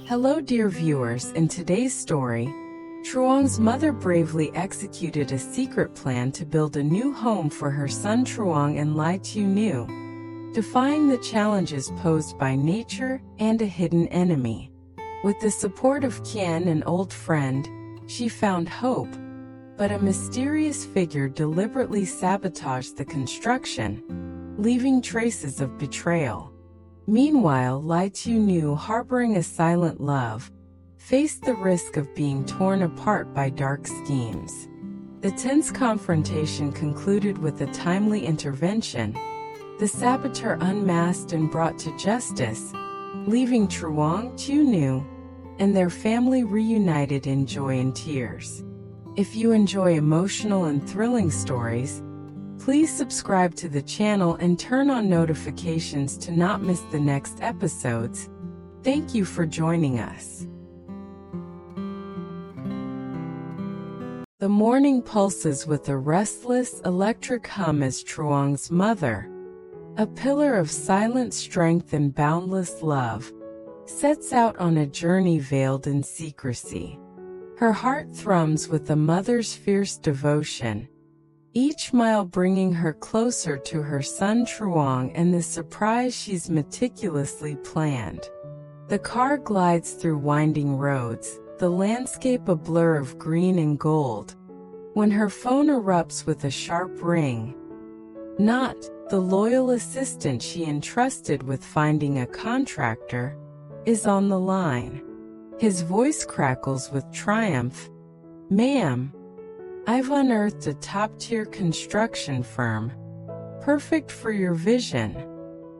Hello dear viewers, in today's story, Truong's mother bravely executed a secret plan to build a new home for her son Truong and Lý Tiểu Nu, defying the challenges posed by nature and a hidden enemy. With the support of Ken, an old friend, she found hope, but a mysterious figure deliberately sabotaged the construction, leaving traces of betrayal. Meanwhile, Lý Tiểu Nu, harboring a silent love, faced the risk of being torn apart by dark schemes. The tense confrontation concluded with a timely intervention, the saboteur unmasked and brought to justice, leaving Truong and Tieu Nu and their family reunited in joy and tears. If you enjoy emotional and thrilling stories, please subscribe to the channel and turn on notifications to not miss the next episodes. Thank you for joining us. The morning pulses with a restless electric hum as Truong's mother, a pillar of silent strength and boundless love, sets out on a journey veiled in secrecy. Her heart thrums with a mother's fierce devotion, each mile bringing her closer to her son Truong and the surprise she's meticulously planned. The car glides through winding roads, the landscape a blur of green and gold, when her phone erupts with a sharp ring. Not the loyal assistant she entrusted with finding a contractor is on the line. His voice crackles with triumph. "Ma'am, I've unearthed a top-tier construction firm, perfect for your vision."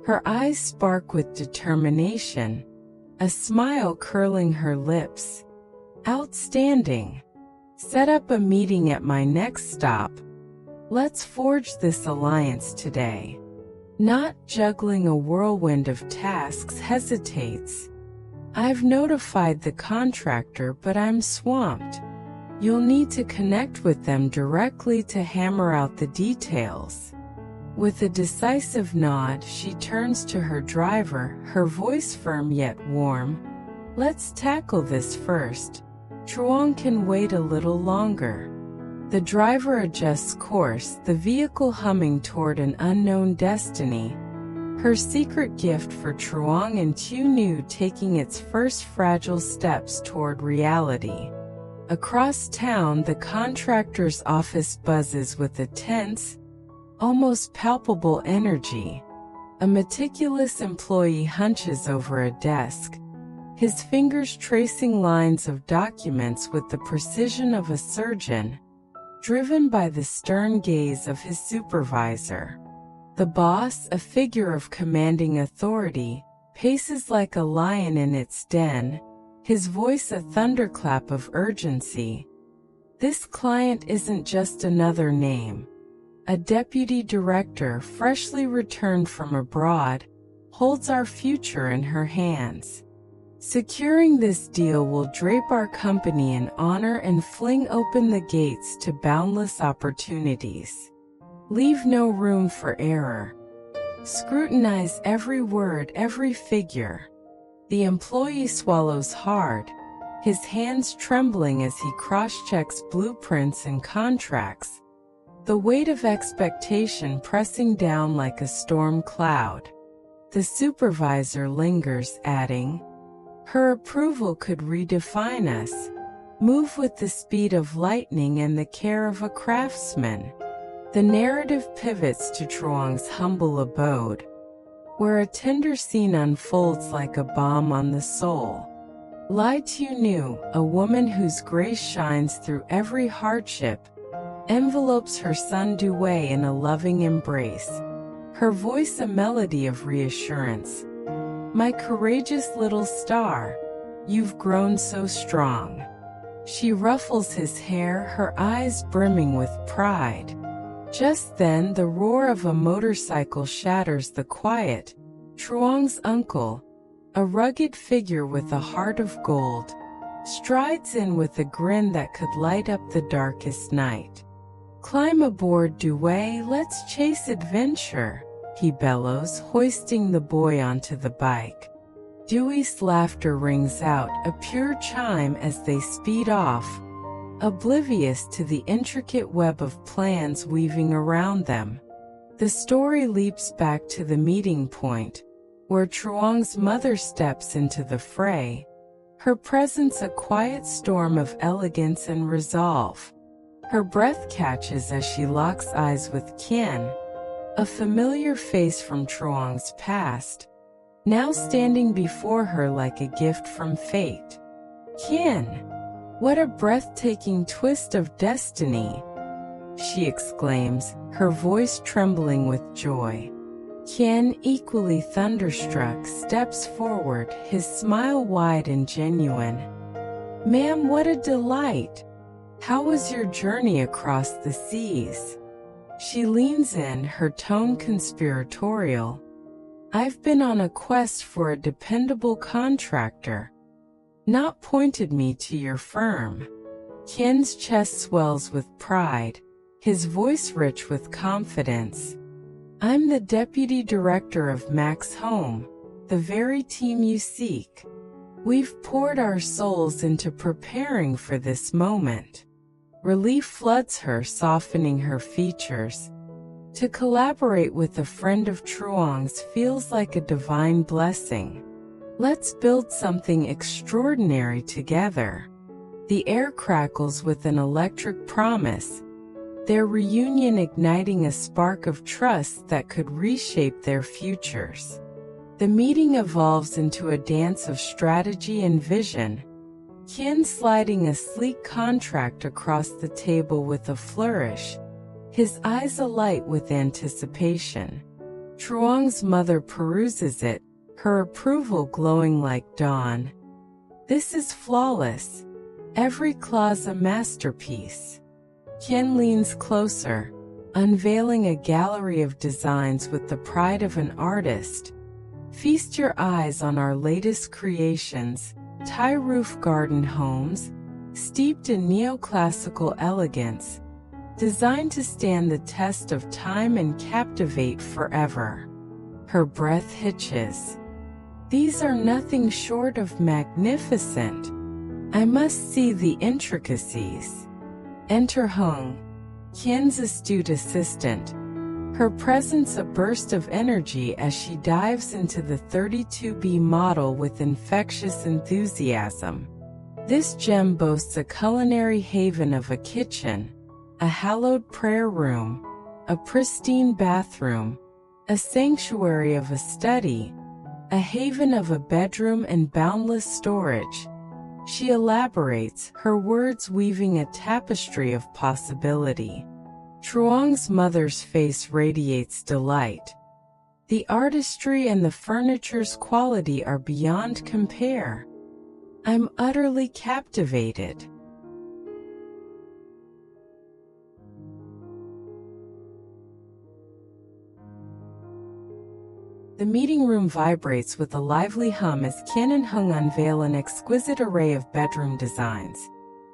Her eyes spark with determination, a smile curling her lips. "Outstanding. Set up a meeting at my next stop. Let's forge this alliance today." Not juggling a whirlwind of tasks hesitates. "I've notified the contractor, but I'm swamped. You'll need to connect with them directly to hammer out the details." With a decisive nod, she turns to her driver, her voice firm yet warm. "Let's tackle this first. Truong can wait a little longer." The driver adjusts course, the vehicle humming toward an unknown destiny, her secret gift for Truong and Tieu Nu taking its first fragile steps toward reality. Across town, the contractor's office buzzes with a tense, almost palpable energy. A meticulous employee hunches over a desk, his fingers tracing lines of documents with the precision of a surgeon, driven by the stern gaze of his supervisor. The boss, a figure of commanding authority, paces like a lion in its den, his voice a thunderclap of urgency. "This client isn't just another name. A deputy director, freshly returned from abroad, holds our future in her hands. Securing this deal will drape our company in honor and fling open the gates to boundless opportunities. Leave no room for error. Scrutinize every word, every figure." The employee swallows hard, his hands trembling as he cross-checks blueprints and contracts, the weight of expectation pressing down like a storm cloud. The supervisor lingers, adding, "Her approval could redefine us. Move with the speed of lightning and the care of a craftsman." The narrative pivots to Truong's humble abode, where a tender scene unfolds like a balm on the soul. Lý Tiểu Nu, a woman whose grace shines through every hardship, envelopes her son Duwei in a loving embrace, her voice a melody of reassurance. "My courageous little star, you've grown so strong." She ruffles his hair, her eyes brimming with pride. Just then, the roar of a motorcycle shatters the quiet. Truong's uncle, a rugged figure with a heart of gold, strides in with a grin that could light up the darkest night. "Climb aboard, Duwei, let's chase adventure," he bellows, hoisting the boy onto the bike. Dewey's laughter rings out, a pure chime as they speed off, oblivious to the intricate web of plans weaving around them. The story leaps back to the meeting point, where Truong's mother steps into the fray, her presence a quiet storm of elegance and resolve. Her breath catches as she locks eyes with Kien, a familiar face from Truong's past, now standing before her like a gift from fate. Kien, what a breathtaking twist of destiny, she exclaims, her voice trembling with joy. Kien, equally thunderstruck, steps forward, his smile wide and genuine. Ma'am, what a delight! How was your journey across the seas? She leans in, her tone conspiratorial. I've been on a quest for a dependable contractor. Not pointed me to your firm. Kien's chest swells with pride, his voice rich with confidence. I'm the deputy director of Mac's Home, the very team you seek. We've poured our souls into preparing for this moment. Relief floods her, softening her features. To collaborate with a friend of Truong's feels like a divine blessing. Let's build something extraordinary together. The air crackles with an electric promise, their reunion igniting a spark of trust that could reshape their futures. The meeting evolves into a dance of strategy and vision, Kien sliding a sleek contract across the table with a flourish, his eyes alight with anticipation. Truong's mother peruses it, her approval glowing like dawn. This is flawless, every clause a masterpiece. Kien leans closer, unveiling a gallery of designs with the pride of an artist. Feast your eyes on our latest creations, tie-roof garden homes, steeped in neoclassical elegance, designed to stand the test of time and captivate forever. Her breath hitches. These are nothing short of magnificent. I must see the intricacies. Enter Hung, Kien's astute assistant, her presence a burst of energy as she dives into the 32B model with infectious enthusiasm. This gem boasts a culinary haven of a kitchen, a hallowed prayer room, a pristine bathroom, a sanctuary of a study, a haven of a bedroom and boundless storage. She elaborates, her words weaving a tapestry of possibility. Truong's mother's face radiates delight. The artistry and the furniture's quality are beyond compare. I'm utterly captivated. The meeting room vibrates with a lively hum as Kien and Hung unveil an exquisite array of bedroom designs,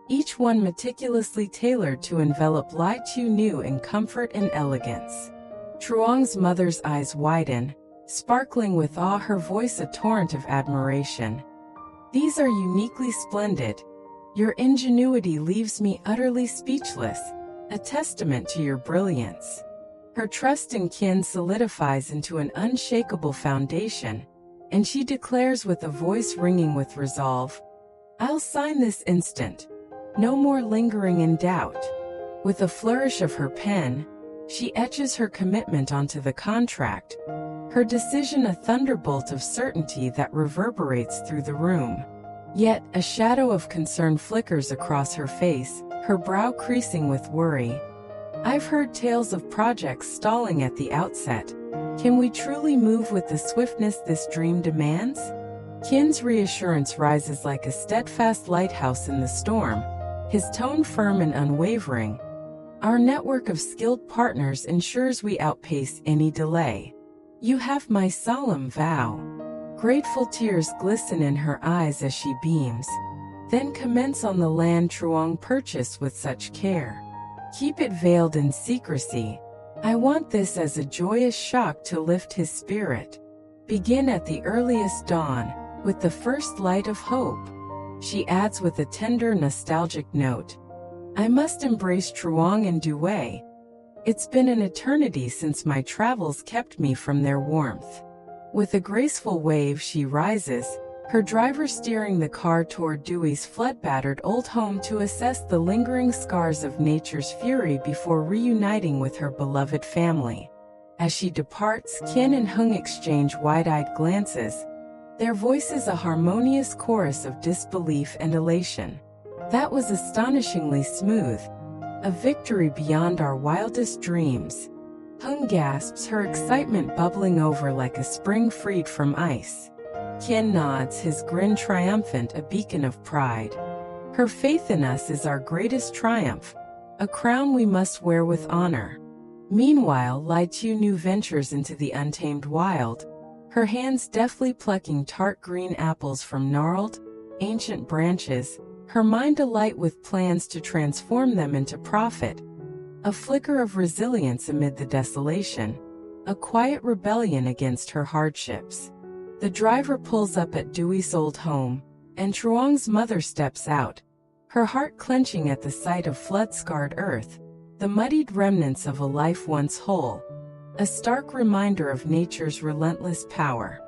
each one meticulously tailored to envelop Lý Tiểu Nữ in comfort and elegance. Truong's mother's eyes widen, sparkling with awe, her voice a torrent of admiration. These are uniquely splendid. Your ingenuity leaves me utterly speechless, a testament to your brilliance. Her trust in Kien solidifies into an unshakable foundation, and she declares with a voice ringing with resolve, I'll sign this instant. No more lingering in doubt. With a flourish of her pen, she etches her commitment onto the contract, her decision a thunderbolt of certainty that reverberates through the room. Yet, a shadow of concern flickers across her face, her brow creasing with worry. I've heard tales of projects stalling at the outset. Can we truly move with the swiftness this dream demands? Kien's reassurance rises like a steadfast lighthouse in the storm, his tone firm and unwavering. Our network of skilled partners ensures we outpace any delay. You have my solemn vow. Grateful tears glisten in her eyes as she beams. Then commence on the land Truong purchased with such care. Keep it veiled in secrecy. I want this as a joyous shock to lift his spirit. Begin at the earliest dawn, with the first light of hope. She adds with a tender nostalgic note, I must embrace Truong and Tieu. It's been an eternity since my travels kept me from their warmth. With a graceful wave she rises, her driver steering the car toward Tieu's flood-battered old home to assess the lingering scars of nature's fury before reuniting with her beloved family. As she departs, Kin and Hung exchange wide-eyed glances, their voices a harmonious chorus of disbelief and elation. That was astonishingly smooth, a victory beyond our wildest dreams. Hung gasps, her excitement bubbling over like a spring freed from ice. Kin nods, his grin triumphant, a beacon of pride. Her faith in us is our greatest triumph, a crown we must wear with honor. Meanwhile, Lý Tiểu Nu ventures into the untamed wild, her hands deftly plucking tart green apples from gnarled, ancient branches, her mind alight with plans to transform them into profit. A flicker of resilience amid the desolation, a quiet rebellion against her hardships. The driver pulls up at Tieu's old home, and Truong's mother steps out, her heart clenching at the sight of flood-scarred earth, the muddied remnants of a life once whole, a stark reminder of nature's relentless power.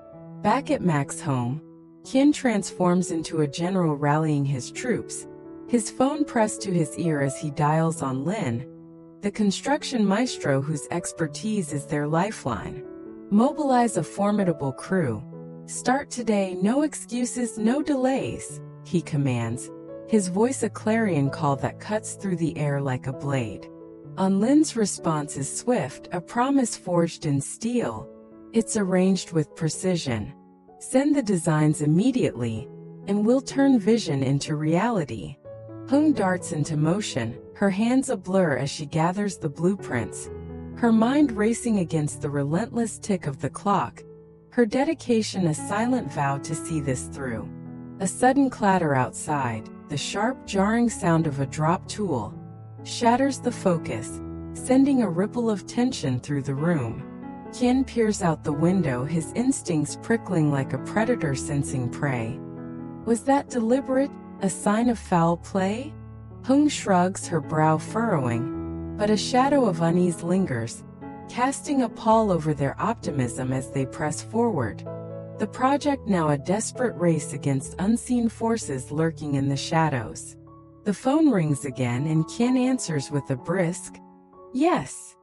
Back at Mac's home, Kin transforms into a general rallying his troops, his phone pressed to his ear as he dials on Lin, the construction maestro whose expertise is their lifeline. Mobilize a formidable crew. Start today, no excuses, no delays, he commands, his voice a clarion call that cuts through the air like a blade. On Lin's response is swift, a promise forged in steel. It's arranged with precision. Send the designs immediately, and we'll turn vision into reality. Hung darts into motion, her hands a blur as she gathers the blueprints, her mind racing against the relentless tick of the clock, her dedication a silent vow to see this through. A sudden clatter outside, the sharp, jarring sound of a dropped tool, shatters the focus, sending a ripple of tension through the room. Kin peers out the window, his instincts prickling like a predator sensing prey. Was that deliberate, a sign of foul play? Hung shrugs, her brow furrowing, but a shadow of unease lingers, casting a pall over their optimism as they press forward. The project now a desperate race against unseen forces lurking in the shadows. The phone rings again and Kin answers with a brisk, yes.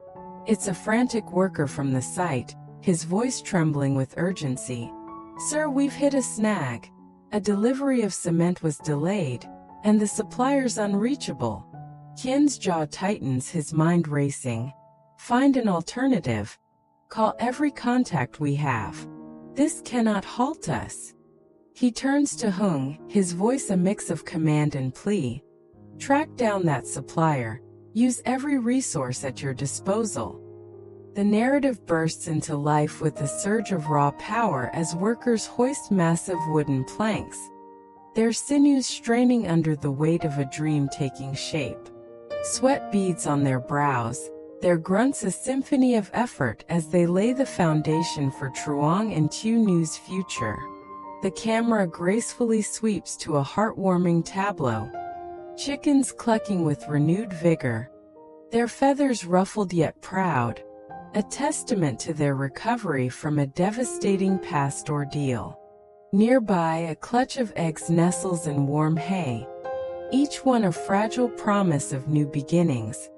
It's a frantic worker from the site, his voice trembling with urgency. Sir, we've hit a snag. A delivery of cement was delayed, and the supplier's unreachable. Kin's jaw tightens, his mind racing. Find an alternative. Call every contact we have. This cannot halt us. He turns to Hung, his voice a mix of command and plea. Track down that supplier. Use every resource at your disposal. The narrative bursts into life with a surge of raw power as workers hoist massive wooden planks, their sinews straining under the weight of a dream taking shape. Sweat beads on their brows, their grunts a symphony of effort as they lay the foundation for Truong and Tieu Nu's future. The camera gracefully sweeps to a heartwarming tableau. Chickens clucking with renewed vigor, their feathers ruffled yet proud, a testament to their recovery from a devastating past ordeal. Nearby, a clutch of eggs nestles in warm hay, each one a fragile promise of new beginnings,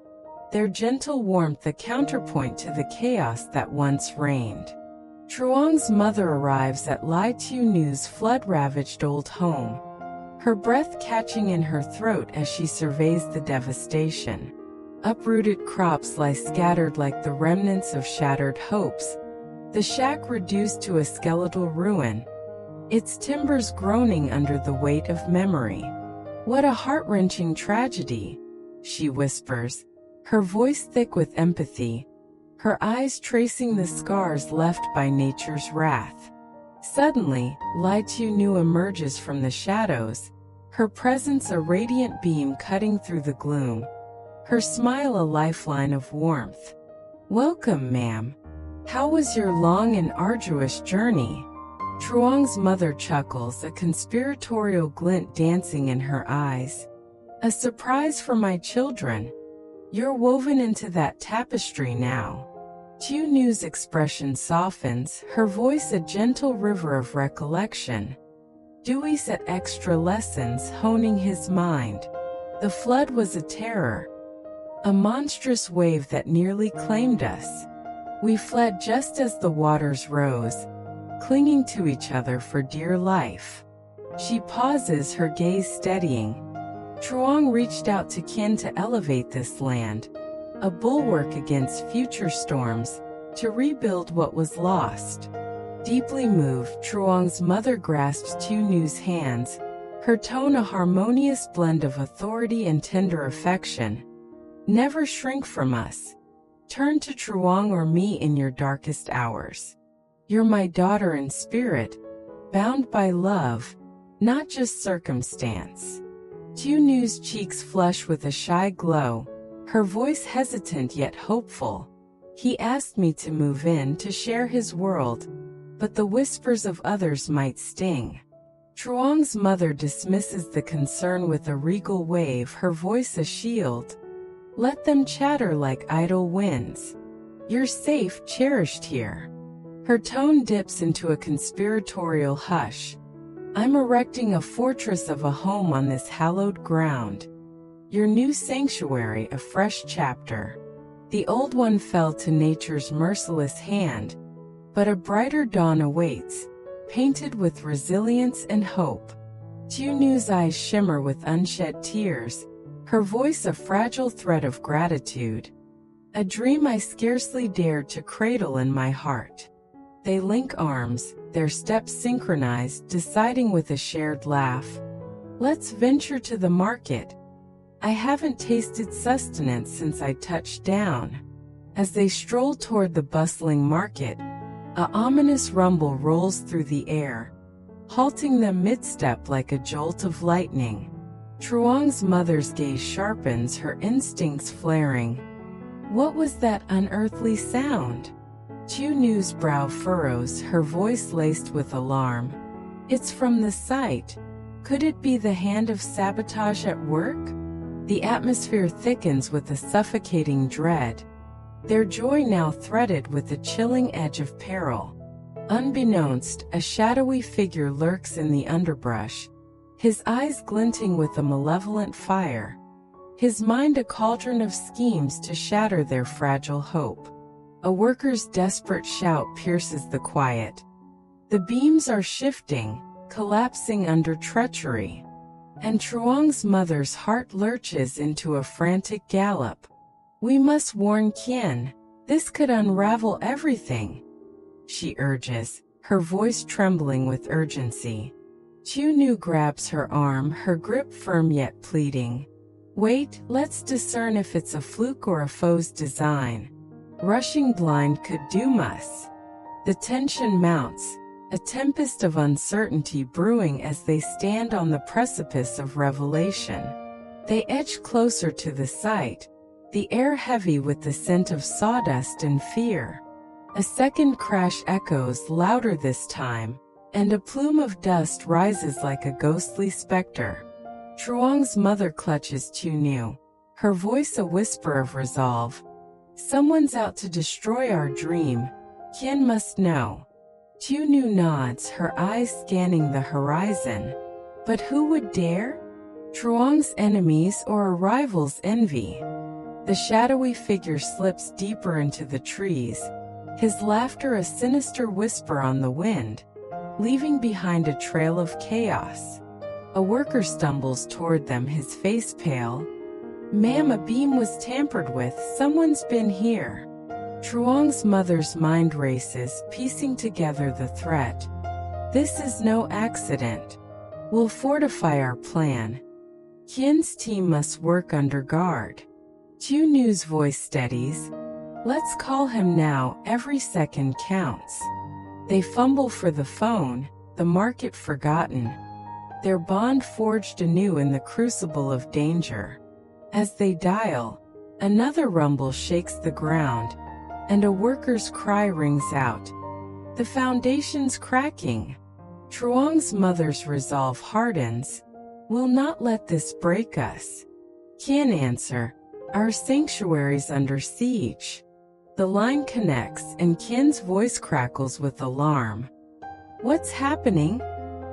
their gentle warmth a counterpoint to the chaos that once reigned. Truong's mother arrives at Lý Tiểu Nu's flood-ravaged old home, her breath catching in her throat as she surveys the devastation. Uprooted crops lie scattered like the remnants of shattered hopes, the shack reduced to a skeletal ruin, its timbers groaning under the weight of memory. What a heart-wrenching tragedy, she whispers, her voice thick with empathy, her eyes tracing the scars left by nature's wrath. Suddenly, Lý Tiểu Nu emerges from the shadows, her presence a radiant beam cutting through the gloom, her smile a lifeline of warmth. Welcome, ma'am. How was your long and arduous journey? Truong's mother chuckles, a conspiratorial glint dancing in her eyes. A surprise for my children. You're woven into that tapestry now. Tieu Nu's expression softens, her voice a gentle river of recollection. Dewey's at extra lessons, honing his mind. The flood was a terror, a monstrous wave that nearly claimed us. We fled just as the waters rose, clinging to each other for dear life. She pauses, her gaze steadying. Truong reached out to kin to elevate this land, a bulwark against future storms, to rebuild what was lost. Deeply moved, Truong's mother grasped Tieu Nu's hands, her tone a harmonious blend of authority and tender affection. Never shrink from us. Turn to Truong or me in your darkest hours. You're my daughter in spirit, bound by love, not just circumstance. Tieu Nu's cheeks flush with a shy glow, her voice hesitant yet hopeful. He asked me to move in to share his world, but the whispers of others might sting. Truong's mother dismisses the concern with a regal wave, her voice a shield. Let them chatter like idle winds. You're safe, cherished here. Her tone dips into a conspiratorial hush. I'm erecting a fortress of a home on this hallowed ground. Your new sanctuary, a fresh chapter. The old one fell to nature's merciless hand, but a brighter dawn awaits, painted with resilience and hope. Tieu Nu's eyes shimmer with unshed tears, her voice a fragile thread of gratitude. A dream I scarcely dared to cradle in my heart. They link arms, their steps synchronized, deciding with a shared laugh. Let's venture to the market. I haven't tasted sustenance since I touched down. As they stroll toward the bustling market, a ominous rumble rolls through the air, halting them mid-step like a jolt of lightning. Truong's mother's gaze sharpens, her instincts flaring. What was that unearthly sound? Tieu Nu's brow furrows, her voice laced with alarm. It's from the site. Could it be the hand of sabotage at work? The atmosphere thickens with a suffocating dread, their joy now threaded with a chilling edge of peril. Unbeknownst, a shadowy figure lurks in the underbrush, his eyes glinting with a malevolent fire, his mind a cauldron of schemes to shatter their fragile hope. A worker's desperate shout pierces the quiet. The beams are shifting, collapsing under treachery, and Truong's mother's heart lurches into a frantic gallop. We must warn kin. This could unravel everything, she urges, her voice trembling with urgency. Tieu Nu grabs her arm, her grip firm yet pleading. Wait, let's discern if it's a fluke or a foe's design. Rushing blind could doom us. The tension mounts, a tempest of uncertainty brewing as they stand on the precipice of revelation. They edge closer to the site, the air heavy with the scent of sawdust and fear. A second crash echoes louder this time, and a plume of dust rises like a ghostly specter. Truong's mother clutches Tieu Nu, her voice a whisper of resolve. Someone's out to destroy our dream. Kin must know. Tieu Nu nods, her eyes scanning the horizon. But who would dare? Truong's enemies or a rival's envy? The shadowy figure slips deeper into the trees, his laughter a sinister whisper on the wind, leaving behind a trail of chaos. A worker stumbles toward them, his face pale. Ma'am, a beam was tampered with, someone's been here. Truong's mother's mind races, piecing together the threat. This is no accident. We'll fortify our plan. Kin's team must work under guard. Tieu Nu's voice steadies. Let's call him now, every second counts. They fumble for the phone, the market forgotten, their bond forged anew in the crucible of danger. As they dial, another rumble shakes the ground, and a worker's cry rings out. The foundation's cracking. Truong's mother's resolve hardens. We'll not let this break us. Can answer. Our sanctuary's under siege. The line connects and Kin's voice crackles with alarm. What's happening?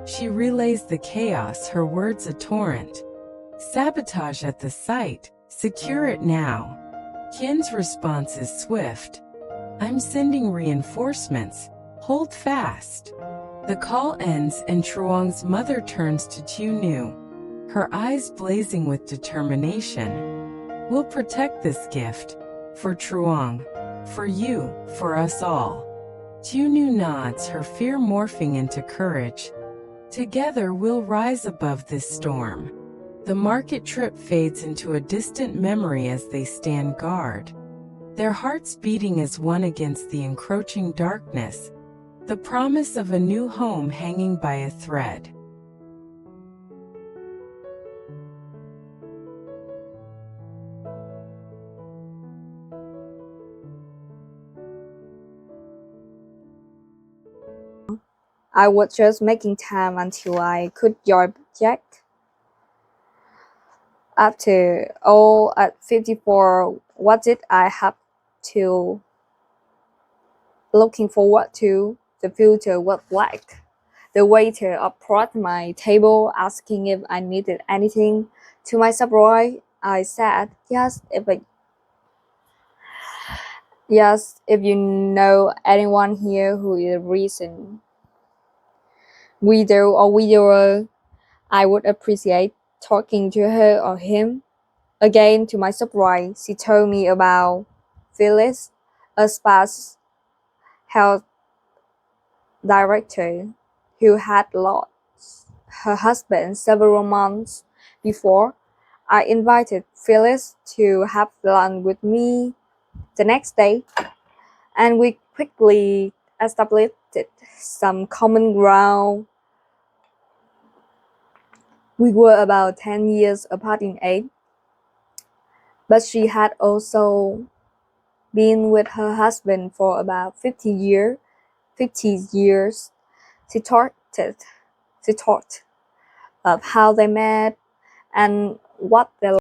She relays the chaos, her words a torrent. Sabotage at the site. Secure it now. Kin's response is swift. I'm sending reinforcements. Hold fast. The call ends and Truong's mother turns to Tieu Nu, her eyes blazing with determination. We'll protect this gift. For Truong. For you. For us all. Tieu Nu nods, her fear morphing into courage. Together we'll rise above this storm. The market trip fades into a distant memory as they stand guard. Their hearts beating as one against the encroaching darkness. The promise of a new home hanging by a thread. I was just making time until I could join Jack. After all, at 54, what did I have to looking forward to? The future was black. The waiter approached my table asking if I needed anything. To my surprise, I said, yes, if you know anyone here who is a recent widow or widower, I would appreciate talking to her or him. Again, to my surprise, she told me about Phyllis, a spas health director who had lost her husband several months before. I invited Phyllis to have lunch with me the next day, and we quickly established some common ground. We were about 10 years apart in age, but she had also been with her husband for about 50 years. She talked of how they met and what their